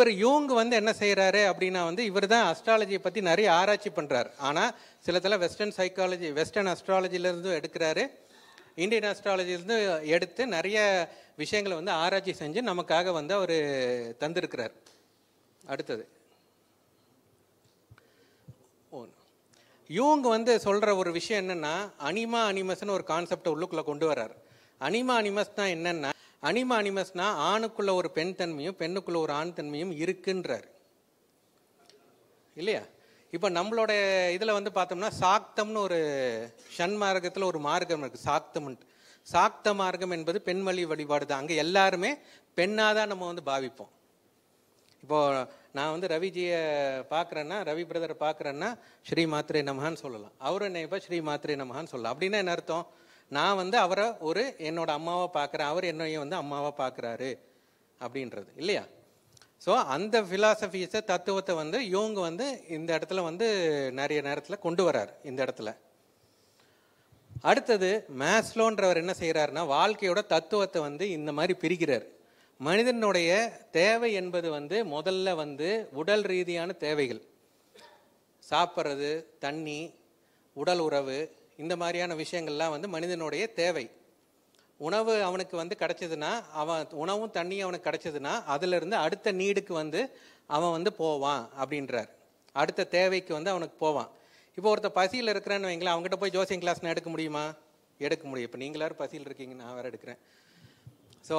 இவர் யூங் வந்து என்ன செய்கிறாரு அப்படின்னா வந்து இவர் தான் அஸ்ட்ராலஜியை பற்றி நிறைய ஆராய்ச்சி பண்ணுறாரு. ஆனால் சிலதெல்லாம் வெஸ்டர்ன் சைக்காலஜி, வெஸ்டர்ன் அஸ்ட்ராலஜிலேருந்து எடுக்கிறாரு, இந்தியன் அஸ்ட்ராலஜிலேருந்து எடுத்து நிறைய விஷயங்களை வந்து ஆராய்ச்சி செஞ்சு நமக்காக வந்து அவர் தந்திருக்கிறார். அடுத்தது யூங் வந்து சொல்கிற ஒரு விஷயம் என்னென்னா, அனிமா அனிமஸ்ன்னு ஒரு கான்செப்டை உள்ளுக்குள்ளே கொண்டு வர்றார். அனிமா அனிமஸ்னா என்னென்னா, அனிமா அனிமஸ்னா ஆணுக்குள்ள ஒரு பெண் தன்மையும் பெண்ணுக்குள்ள ஒரு ஆண் தன்மையும் இருக்குன்றார் இல்லையா? இப்போ நம்மளோட இதில் வந்து பார்த்தோம்னா சாக்தம்னு ஒரு ஷண்மார்க்கத்தில் ஒரு மார்க்கம் இருக்குது, சாக்தம்ன்ட்டு. சாக்த மார்க்கம் என்பது பெண்வழி வழிபாடு தான். அங்கே எல்லாருமே பெண்ணாக தான் நம்ம வந்து பாவிப்போம். இப்போது நான் வந்து ரவிஜியை பார்க்குறேன்னா, ரவி பிரதரை பார்க்குறேன்னா ஸ்ரீ மாத்ரே நமஹான்னு சொல்லலாம், அவரு என்ன இப்போ ஸ்ரீ மாத்ரே நமஹான்னு சொல்லலாம். அப்படின்னா என்ன அர்த்தம்? நான் வந்து அவரை ஒரு என்னோட அம்மாவை பார்க்குறேன், அவர் என்னையும் வந்து அம்மாவை பார்க்குறாரு அப்படின்றது இல்லையா? ஸோ அந்த ஃபிலாசபிஸை, தத்துவத்தை வந்து யூங் வந்து இந்த இடத்துல வந்து நிறைய நேரத்தில் கொண்டு வரார் இந்த இடத்துல. அடுத்தது மேஸ்லோன்றவர் என்ன செய்கிறாருன்னா, வாழ்க்கையோட தத்துவத்தை வந்து இந்த மாதிரி பிரிக்கிறார். மனிதனுடைய தேவை என்பது வந்து முதல்ல வந்து உடல் ரீதியான தேவைகள், சாப்பிட்றது, தண்ணி, உடல் உறவு, இந்த மாதிரியான விஷயங்கள்லாம் வந்து மனிதனுடைய தேவை. உணவு அவனுக்கு வந்து கிடைச்சதுன்னா, அவன் உணவும் தண்ணியும் அவனுக்கு கிடைச்சதுன்னா அதிலிருந்து அடுத்த நீடுக்கு வந்து அவன் வந்து போவான் அப்படின்றார். அடுத்த தேவைக்கு வந்து அவனுக்கு போவான். இப்போ ஒருத்தர் பசியில் இருக்கிறேன்னு வைங்களேன், அவங்ககிட்ட போய் ஜோசியம் கிளாஸ் நான் எடுக்க முடியுமா? எடுக்க முடியும். இப்போ நீங்கள் எல்லாரும் பசியில் இருக்கீங்க, நான் வேறு எடுக்கிறேன். ஸோ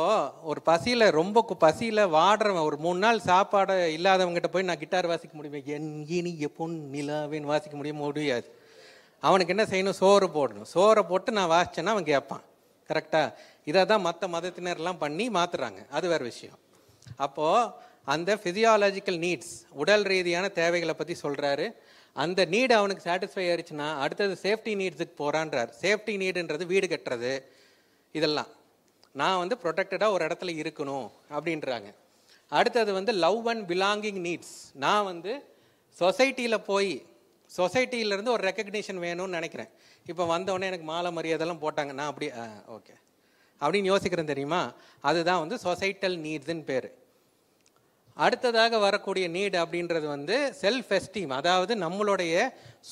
ஒரு பசியில், ரொம்ப பசியில் வாடுறவன், ஒரு 3 நாள் சாப்பாடு இல்லாதவங்ககிட்ட போய் நான் கிட்டார் வாசிக்க முடியுமா? என் இனிய பொன் நிலாவேன்னு வாசிக்க முடியாது. அவனுக்கு என்ன செய்யணும்? சோறு போடணும். சோறை போட்டு நான் வாசிச்சேன்னா அவன் கேட்பான். கரெக்டாக? இதை தான் மற்ற மதத்தினர்லாம் பண்ணி மாற்றுறாங்க, அது வேறு விஷயம். அப்போது அந்த ஃபிசியாலஜிக்கல் நீட்ஸ், உடல் ரீதியான தேவைகளை பற்றி சொல்கிறாரு. அந்த நீடு அவனுக்கு சாட்டிஸ்ஃபை ஆயிடுச்சுன்னா அடுத்தது சேஃப்டி நீட்ஸுக்கு போகிறான்றார். சேஃப்டி நீடுன்றது வீடு கட்டுறது, இதெல்லாம் நான் வந்து ப்ரொடெக்டடாக ஒரு இடத்துல இருக்கணும் அப்படின்றாங்க. அடுத்தது வந்து லவ் அண்ட் பிலாங்கிங் நீட்ஸ். நான் வந்து சொசைட்டியில் போய் சொசைட்டியிலேருந்து ஒரு ரெக்கக்னிஷன் வேணும்னு நினைக்கிறேன். இப்போ வந்தவொடனே எனக்கு மாலை மரியாதைலாம் போட்டாங்க, நான் அப்படி ஓகே அப்படின்னு யோசிக்கிறேன் தெரியுமா? அதுதான் வந்து சொசைட்டல் நீட்ஸுன்னு பேர். அடுத்ததாக வரக்கூடிய நீடு அப்படின்றது வந்து செல்ஃப் எஸ்டீம், அதாவது நம்மளுடைய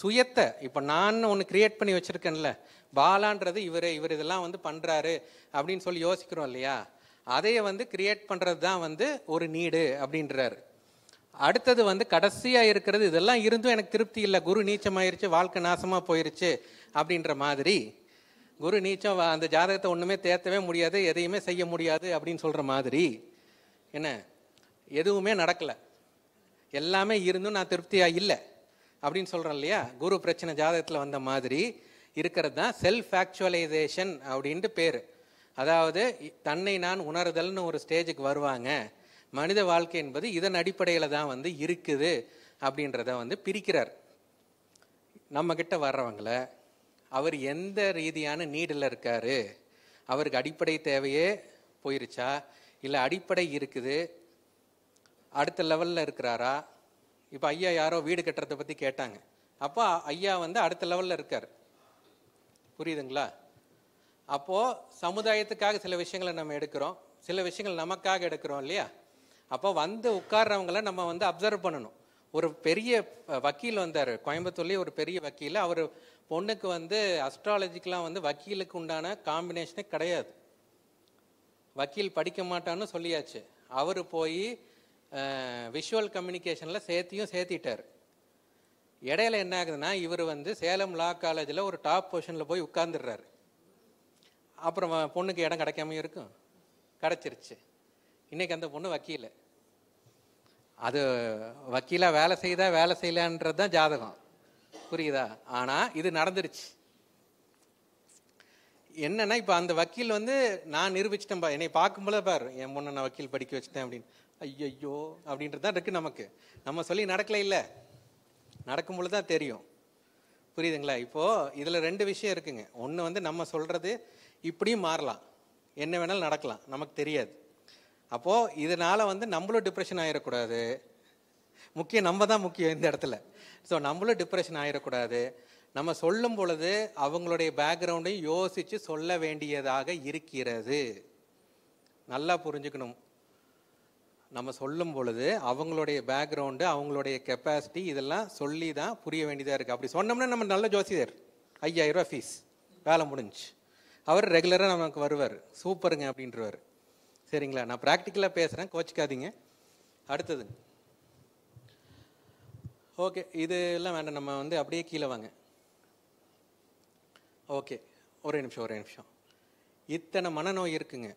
சுயத்தை. இப்போ நான் ஒன்று கிரியேட் பண்ணி வச்சுருக்கேன்ல, பாலான்றது இவர் இதெல்லாம் வந்து பண்ணுறாரு அப்படின்னு சொல்லி யோசிக்கிறோம் இல்லையா? அதையை வந்து கிரியேட் பண்ணுறது தான் வந்து ஒரு நீடு அப்படின்றாரு. அடுத்தது வந்து கடைசியாக இருக்கிறது, இதெல்லாம் இருந்தும் எனக்கு திருப்தி இல்லை, குரு நீச்சமாயிருச்சு, வாழ்க்கை நாசமாக போயிருச்சு அப்படின்ற மாதிரி. குரு நீச்சம், அந்த ஜாதகத்தை ஒன்றுமே தேர்த்தவே முடியாது, எதையுமே செய்ய முடியாது அப்படின்னு சொல்கிற மாதிரி. என்ன, எதுவுமே நடக்கலை, எல்லாமே இருந்தும் நான் திருப்தியாக இல்லை அப்படின்னு சொல்கிறேன் இல்லையா? குரு பிரச்சனை ஜாதகத்தில் வந்த மாதிரி இருக்கிறது தான் செல்ஃப் ஆக்சுவலைசேஷன் அப்படின்ட்டு பேர். அதாவது தன்னை நான் உணர்தல்னு ஒரு ஸ்டேஜுக்கு வருவாங்க. மனித வாழ்க்கை என்பது இதன் அடிப்படையில் தான் வந்து இருக்குது அப்படின்றத வந்து பிரிக்கிறார். நம்மக்கிட்ட வர்றவங்கள அவர் எந்த ரீதியான நீடில் இருக்கார், அவருக்கு அடிப்படை தேவையே போயிருச்சா, இல்லை அடிப்படை இருக்குது அடுத்த லெவலில் இருக்கிறாரா? இப்போ ஐயா யாரோ வீடு கட்டுறதை பற்றி கேட்டாங்க. அப்போ ஐயா வந்து அடுத்த லெவலில் இருக்கார், புரியுதுங்களா? அப்போது சமுதாயத்துக்காக சில விஷயங்களை நம்ம எடுக்கிறோம், சில விஷயங்கள் நமக்காக எடுக்கிறோம் இல்லையா? அப்போ வந்து உட்கார்றவங்கள நம்ம வந்து அப்சர்வ் பண்ணணும். ஒரு பெரிய வக்கீல் வந்தார் கோயம்புத்தூர்லேயே, ஒரு பெரிய வக்கீல். அவர் பொண்ணுக்கு வந்து அஸ்ட்ராலஜிக்கெலாம் வந்து வக்கீலுக்கு உண்டான காம்பினேஷனே கிடையாது, வக்கீல் படிக்க மாட்டான்னு சொல்லியாச்சு. அவர் போய் விஷுவல் கம்யூனிகேஷனில் சேர்த்திட்டார். இடையில என்ன ஆகுதுன்னா, இவர் வந்து சேலம் லா காலேஜில் ஒரு டாப் பொசிஷனில் போய் உட்கார்ந்துடுறாரு. அப்புறம் பொண்ணுக்கு இடம் கிடைக்காம இருக்கும், கிடச்சிருச்சு. இன்றைக்கி அந்த பொண்ணு வக்கீல். அது வக்கீலாக வேலை செய்தா வேலை செய்யலான்றது தான் ஜாதகம், புரியுதா? ஆனால் இது நடந்துருச்சு. என்னன்னா, இப்போ அந்த வக்கீல் வந்து நான் நிரூபிச்சிட்டேன்பா, என்னை பார்க்கும்போது பார் என் பொண்ணை நான் வக்கீல் படிக்க வச்சுட்டேன் அப்படின்னு, ஐயோ அப்படின்றது தான் இருக்குது நமக்கு. நம்ம சொல்லி நடக்கல, இல்லை நடக்கும்பொழுது தான் தெரியும், புரியுதுங்களா? இப்போது இதில் 2 விஷயம் இருக்குங்க. ஒன்று வந்து நம்ம சொல்கிறது இப்படியும் மாறலாம், என்ன வேணாலும் நடக்கலாம், நமக்கு தெரியாது. அப்போது இதனால் வந்து நம்மளும் டிப்ரெஷன் ஆகிடக்கூடாது. முக்கியம் நம்ம தான் முக்கியம் இந்த இடத்துல. ஸோ நம்மளும் டிப்ரெஷன் ஆகிடக்கூடாது. நம்ம சொல்லும் பொழுது அவங்களுடைய பேக்ரவுண்டையும் யோசித்து சொல்ல வேண்டியதாக இருக்கிறது. நல்லா புரிஞ்சுக்கணும். நம்ம சொல்லும் பொழுது அவங்களுடைய பேக்ரவுண்டு, அவங்களுடைய கெப்பாசிட்டி இதெல்லாம் சொல்லி தான் புரிய வேண்டியதாக இருக்குது. அப்படி சொன்னோம்னா நம்ம நல்ல ஜோசியர், 5000 ரூபா ஃபீஸ், வேலை முடிஞ்சு. அவர் ரெகுலராக நமக்கு வருவார், சூப்பருங்க அப்படின்றவார். சரிங்களா? நான் ப்ராக்டிக்கலாக பேசுகிறேன், கோச்சிக்காதீங்க. அடுத்தது ஓகே, இது எல்லாம் வேண்டாம், நம்ம வந்து அப்படியே கீழே வாங்க. ஓகே, ஒரே நிமிஷம். இத்தனை மனநோய் இருக்குங்க.